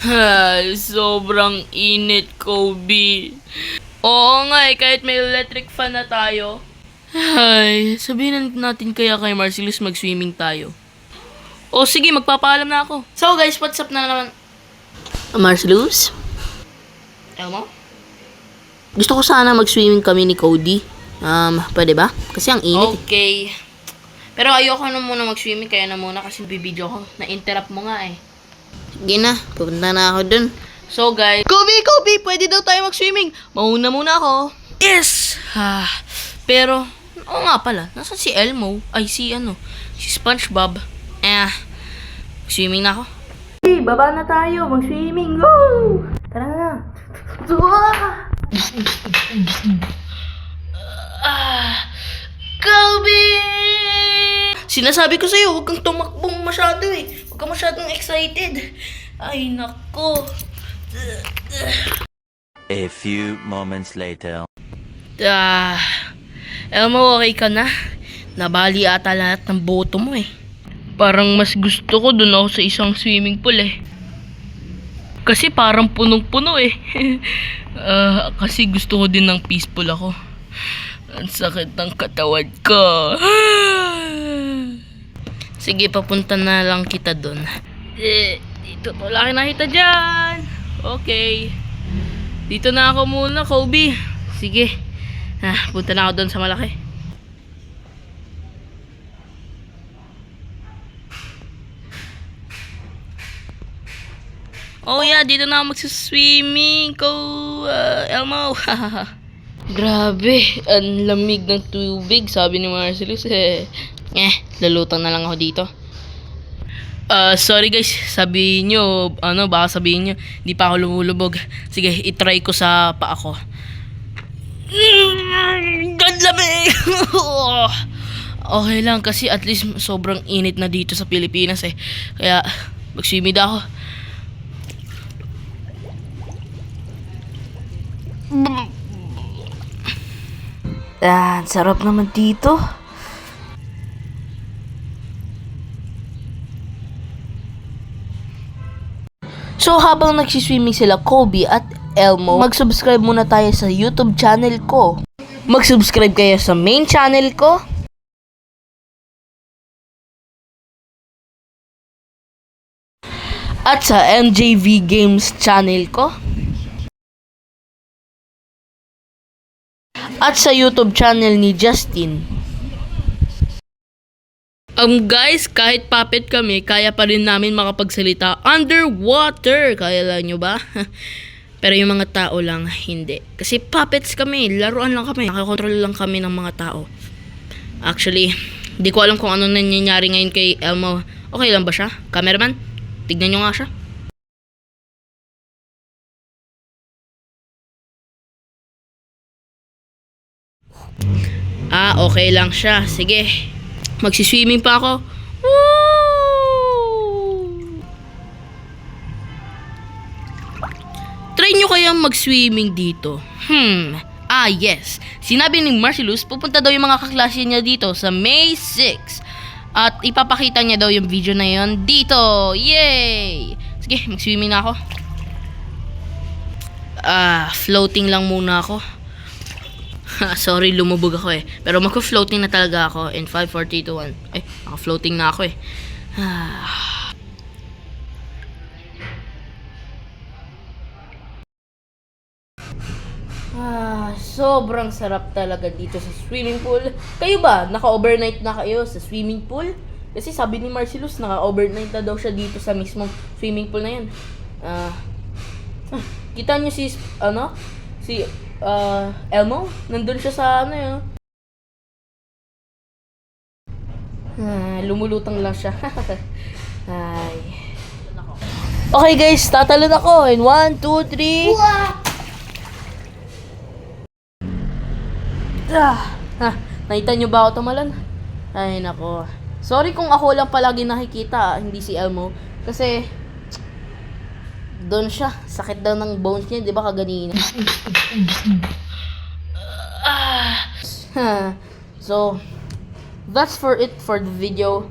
Ay, sobrang init, Kobe. Oo nga eh, kahit may electric fan na tayo. Ay, sabihin natin kaya kay Marcellus mag-swimming tayo. O sige, magpapaalam na ako. So guys, what's up na naman? Marcellus? Elmo? Gusto ko sana mag-swimming kami ni Cody. Pwede ba? Kasi ang init. Okay. Pero ayoko na muna mag-swimming, kaya na muna kasi bibidyo ko. Na-interrupt mo nga eh. Sige na, pupunta na ako dun. So guys, Kobe, pwede daw tayo mag-swimming. Mauna muna ako. Yes! Pero, oo nga pala, nasan si Elmo? Ay, si SpongeBob. Swimming na ako. Hey, baba na tayo, mag-swimming, go! Tara na. Kobe! Sinasabi ko sa'yo, huwag kang tumakbong masyado eh. Huwag kang masyadong excited. Ay, nako. A few moments later. Elmo, okay ka na? Nabali ata lahat ng boto mo eh. Parang mas gusto ko dun ako sa isang swimming pool eh. Kasi parang punong-puno eh. Kasi gusto ko din ng peaceful ako. Ang sakit ng katawan ko. Sige, papunta na lang kita dun. Dito to lang nakita dyan. Okay. Dito na ako muna, Kobe. Sige. Punta na ako dun sa malaki. Oh yeah, dito na ako magsaswimming ko, Elmo. Grabe, ang lamig ng tubig, sabi ni Marcellus eh. Lalutang na lang ako dito. Sorry guys, sabi nyo, baka sabihin nyo, di pa ako lumulubog. Sige, itry ko sa paa ko. Ang lamig! Okay lang kasi at least sobrang init na dito sa Pilipinas eh. Kaya, mag-swimming ako. Sarap naman dito. So habang nagsiswimming sila Kobe at Elmo, mag-subscribe muna tayo sa YouTube channel ko. Mag-subscribe kayo sa main channel ko. At sa MJV Games channel ko. At sa YouTube channel ni Justin. Guys, kahit puppet kami, kaya pa rin namin makapagsalita underwater. Kaya lang nyo ba? Pero yung mga tao lang, hindi. Kasi puppets kami, laruan lang kami. Nakakontrol lang kami ng mga tao. Actually, di ko alam kung ano nangyayari ngayon kay Elmo. Okay lang ba siya? Cameraman, tignan nyo nga siya. Okay lang siya. Sige. Magsiswimming pa ako. Woo! Try nyo kayang mag-swimming dito. Yes. Sinabi ni Marcellus, pupunta daw yung mga kaklase niya dito sa May 6. At ipapakita niya daw yung video na yon dito. Yay! Sige, mag-swimming na ako. Floating lang muna ako. Sorry, lumubog ako eh. Pero magko-floating na talaga ako in 5, 4, 3, 2, 1. Naka-floating na ako eh. Sobrang sarap talaga dito sa swimming pool. Kayo ba? Naka-overnight na kayo sa swimming pool? Kasi sabi ni Marcellus, naka-overnight na daw siya dito sa mismong swimming pool na yan. Kita niyo si Elmo? Nandun siya sa yun. Lumulutang lang siya. Ay. Okay guys, tatalon ako in 1, 2, 3. Nakita nyo ba ako tumalon? Ay nako. Sorry kung ako lang palagi nakikita, hindi si Elmo. Kasi doon siya, sakit daw ng bones niya, di ba kaganina? So, that's for it for the video.